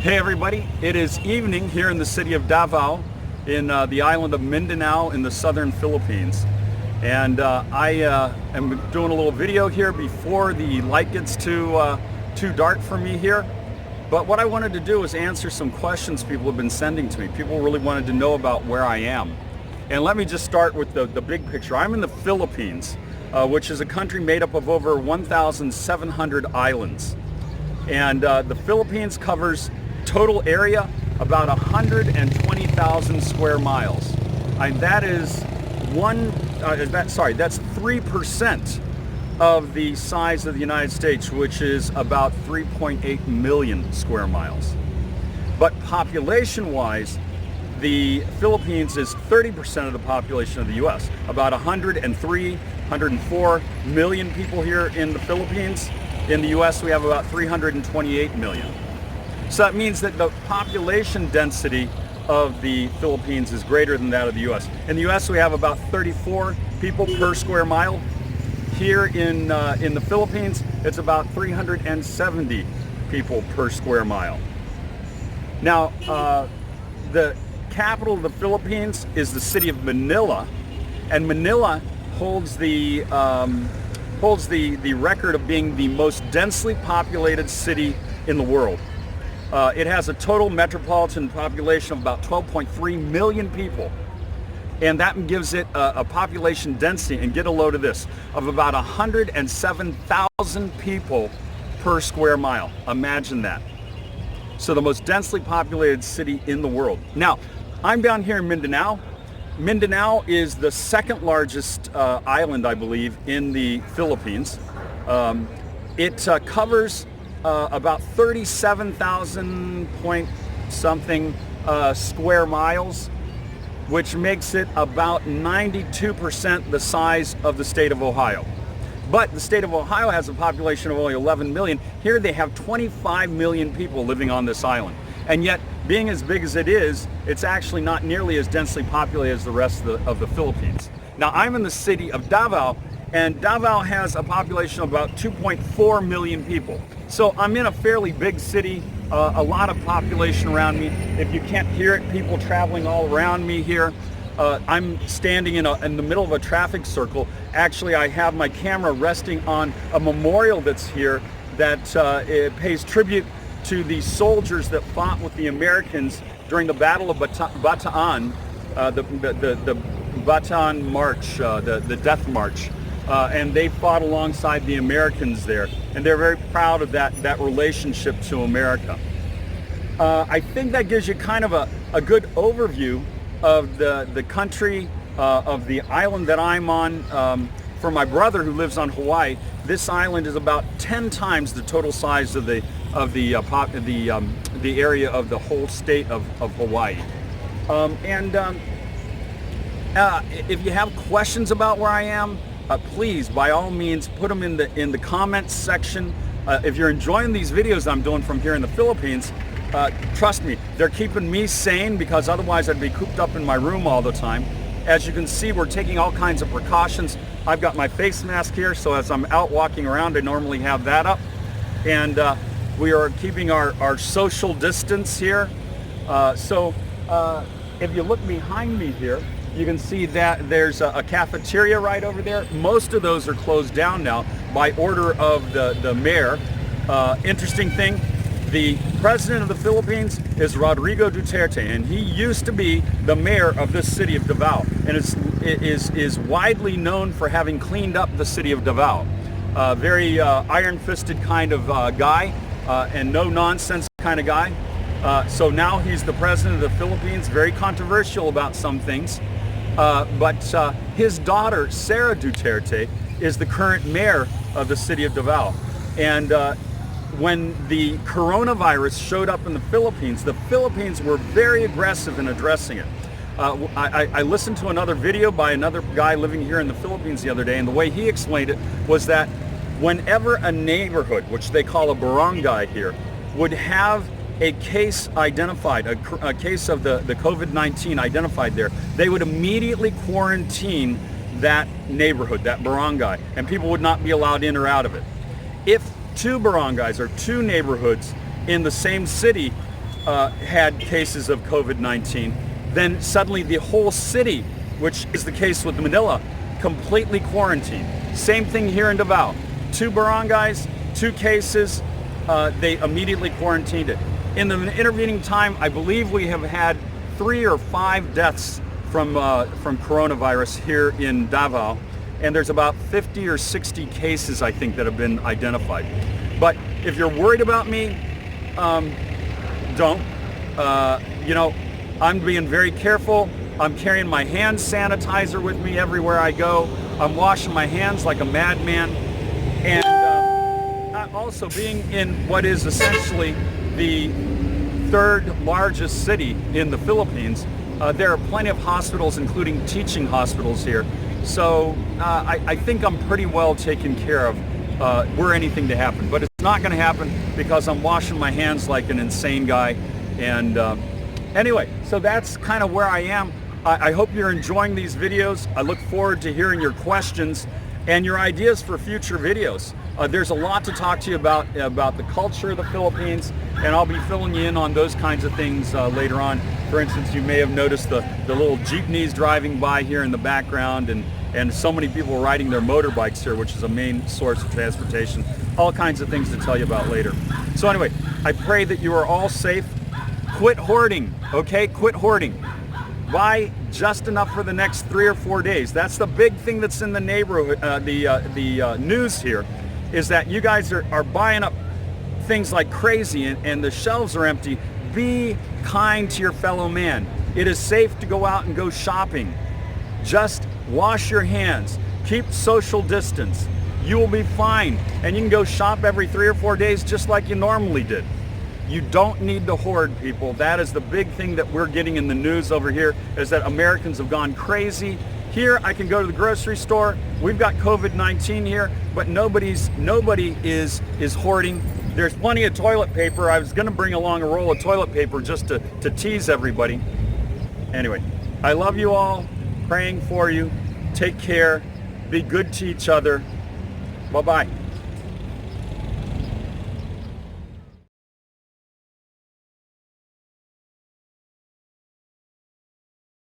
Hey everybody, it is evening here in the city of Davao in the island of Mindanao in the southern Philippines. And I am doing a little video here before the light gets too dark for me here. But what I wanted to do is answer some questions people have been sending to me. People really wanted to know about where I am. And let me just start with the big picture. I'm in the Philippines, which is a country made up of over 1,700 islands. And the Philippines covers total area about 120,000 square miles. That is that's 3% of the size of the United States, which is about 3.8 million square miles. But population-wise, the Philippines is 30% of the population of the U.S. About 104 million people here in the Philippines. In the U.S., we have about 328 million. So that means that the population density of the Philippines is greater than that of the U.S. In the U.S., we have about 34 people per square mile. Here in the Philippines, it's about 370 people per square mile. Now, the capital of the Philippines is the city of Manila, and Manila holds the record of being the most densely populated city in the world. It has a total metropolitan population of about 12.3 million people. And that gives it a population density, and get a load of this, of about 107,000 people per square mile. Imagine that. So the most densely populated city in the world. Now, I'm down here in Mindanao. Mindanao is the second largest island, I believe, in the Philippines. It covers about 37,000 point something square miles, which makes it about 92% the size of the state of Ohio. But the state of Ohio has a population of only 11 million. Here they have 25 million people living on this island. And yet, being as big as it is, it's actually not nearly as densely populated as the rest of the Philippines. Now, I'm in the city of Davao, and Davao has a population of about 2.4 million people. So I'm in a fairly big city, a lot of population around me. If you can't hear it, people traveling all around me here. I'm standing in the middle of a traffic circle. Actually, I have my camera resting on a memorial that's here that it pays tribute to the soldiers that fought with the Americans during the Battle of Bataan, the Bataan March, the Death March. And they fought alongside the Americans there, and they're very proud of that relationship to America. I think that gives you kind of a good overview of the country, of the island that I'm on. For my brother who lives on Hawaii, this island is about 10 times the total size of the area of the whole state of Hawaii. If you have questions about where I am, please, by all means, put them in the comments section. If you're enjoying these videos I'm doing from here in the Philippines, trust me, they're keeping me sane, because otherwise I'd be cooped up in my room all the time. As you can see, we're taking all kinds of precautions. I've got my face mask here, so as I'm out walking around, I normally have that up. And we are keeping our social distance here. If you look behind me here, you can see that there's a cafeteria right over there. Most of those are closed down now by order of the mayor. Interesting thing, the president of the Philippines is Rodrigo Duterte, and he used to be the mayor of this city of Davao, and is widely known for having cleaned up the city of Davao. Very iron-fisted kind of guy, and no-nonsense kind of guy. So now he's the president of the Philippines, very controversial about some things. But his daughter, Sara Duterte, is the current mayor of the city of Davao. And when the coronavirus showed up in the Philippines were very aggressive in addressing it. I listened to another video by another guy living here in the Philippines the other day, and the way he explained it was that whenever a neighborhood, which they call a barangay here, would have a case identified, a case of the COVID-19 identified there, they would immediately quarantine that neighborhood, that barangay, and people would not be allowed in or out of it. If two barangays or two neighborhoods in the same city had cases of COVID-19. Then suddenly the whole city, which is the case with Manila, completely quarantined. Same thing here in Davao. 2 barangays, 2 cases, they immediately quarantined it. In the intervening time, I believe we have had 3 or 5 deaths from coronavirus here in Davao, and there's about 50 or 60 cases, I think, that have been identified. But if you're worried about me, don't. You know, I'm being very careful. I'm carrying my hand sanitizer with me everywhere I go. I'm washing my hands like a madman. And also being in what is essentially the 3rd largest city in the Philippines, there are plenty of hospitals, including teaching hospitals here. So I think I'm pretty well taken care of were anything to happen. But it's not going to happen because I'm washing my hands like an insane guy. And anyway, so that's kind of where I am. I hope you're enjoying these videos. I look forward to hearing your questions and your ideas for future videos. There's a lot to talk to you about the culture of the Philippines, and I'll be filling you in on those kinds of things later on. For instance, you may have noticed the little jeepneys driving by here in the background, and so many people riding their motorbikes here, which is a main source of transportation. All kinds of things to tell you about later. So anyway, I pray that you are all safe. Quit hoarding, okay? Quit hoarding. Buy just enough for the next 3 or 4 days. That's the big thing that's in the neighborhood, the news here, is that you guys are buying up things like crazy and the shelves are empty. Be kind to your fellow man. It is safe to go out and go shopping. Just wash your hands. Keep social distance. You will be fine. And you can go shop every 3 or 4 days just like you normally did. You don't need to hoard, people. That is the big thing that we're getting in the news over here, is that Americans have gone crazy. Here, I can go to the grocery store. We've got COVID-19 here, but nobody is hoarding. There's plenty of toilet paper. I was going to bring along a roll of toilet paper just to tease everybody. Anyway, I love you all. Praying for you. Take care. Be good to each other. Bye-bye.